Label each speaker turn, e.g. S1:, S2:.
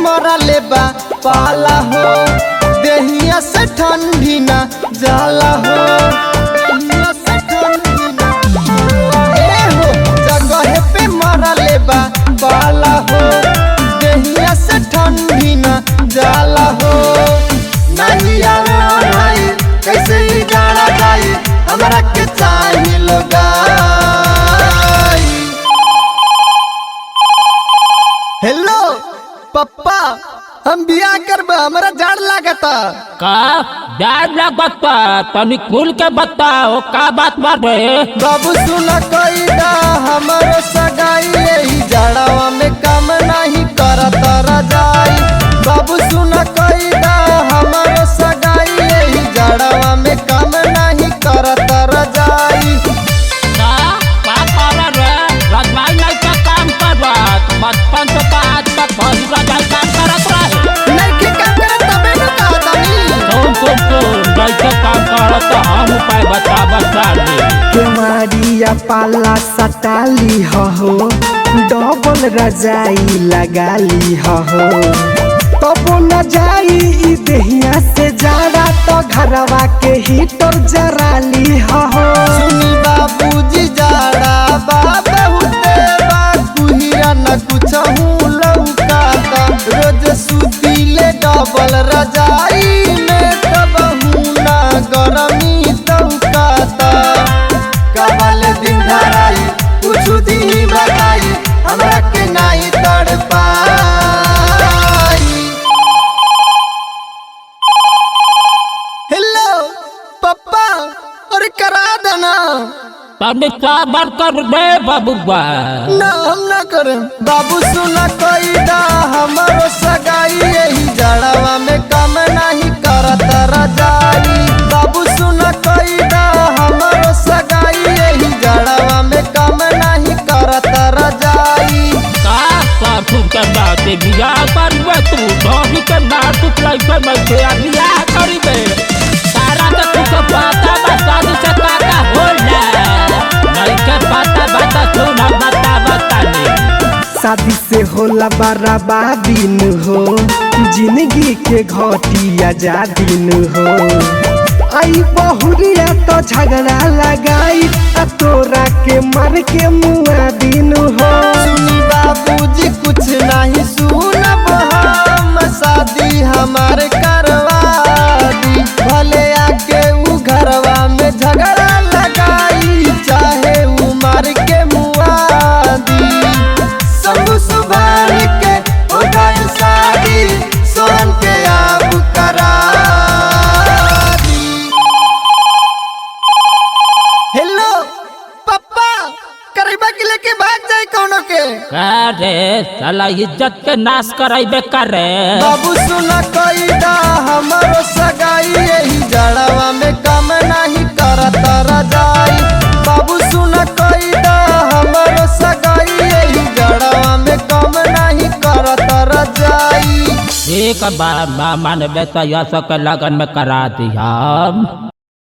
S1: मरा लेबा पाला हो, देहिया से ठंडी ना जाला हो, देहिया से ठंडी ना हो, जगह पे मरा लेबा पाला हो, देहिया से ठंडी ना जाला हो। नहीं आई कैसे ही जाना जाई, हमरा के चाही लोगाई। हेलो पप्पा, हम बियाह करबा, हमरा जाड़ लागता।
S2: का जाड़ लागता? तनी खुल के बताओ का बात बाटे।
S1: बाबू सुना कईदा हमरो सगाई, यही जाड़ावा में काम नहीं करत रजाई। बाबू सुना कईदा हमरो सगाई, यही जाड़ावा में काम नहीं करत रजाई।
S2: का कर रे? रजाई नहीं का काम करत, बचपन से का आज तक भरी रजाई काम करत रहे।
S1: नहीं के काम करत तबे न कहतानी।
S2: सुन कैसे काम करत हम उपाय बता दे।
S3: केवाड़िया पाला सटाली हो, डबल रजाई लगाली हो, तबो न जाई ई देहिया से जाड़ा, तो घरवा के हीटर जराली हो।
S1: सुनी बाबूजी जाड़ा बहुते बा, कुहिया न कुछ हूँ लौकाता, रोज सुतीले डबल रजाई में, तब हूँ ना गरमी तौकाता। कबल दिन धराई कुछ दिन बताई, हमरा के नहीं तड़ पाई। हेलो पप्पा, अरे करा देना।
S2: तनी साबर कर दे बबुआ।
S1: ना हम ना करें। बाबू सुना कईदा हमरो सगाई, यही जड़ावा में काम नहीं करत रजाई। बाबू सुना कईदा हमरो सगाई, यही जड़ावा में काम नहीं करत रजाई।
S2: का साथू के बाते बियाह करबे तू, धोबी के बात तू कैसे मैं बियाह करीबे। सारा के तू के पता बता दे से का होला, नहीं के पता बता तू ना बता नहीं।
S3: शादी से होला बर्बादी न हो, जिंदगी के घटिया जादिन हो। आई बहुरिया तो झगड़ा लगाई, आ तोरा के मर के मुआ दिन हो।
S1: सुनी बाबूजी कुछ नहीं सुनब हम, शादी हमारे करवा दी, भले आके उ घरवा में झगड़ा लगाई, चाहे उ मार के मुआ दी। सब सुभान के हो गई शादी, सोहन के आप करा दी। हेलो पप्पा, करीबा के लेके भाग जाए कौनो के।
S2: का रे साला इज्जत के नाश कराइबे करे।
S1: बाबू सुना कईदा हमरो सगाई, यही जड़ावा में काम नहीं करत रजाई। बाबू सुना कईदा हमरो सगाई, यही जड़ावा में काम नहीं करत रजाई।
S2: एक बार मामा ने बेटा यह सब के लगन में करा दिया।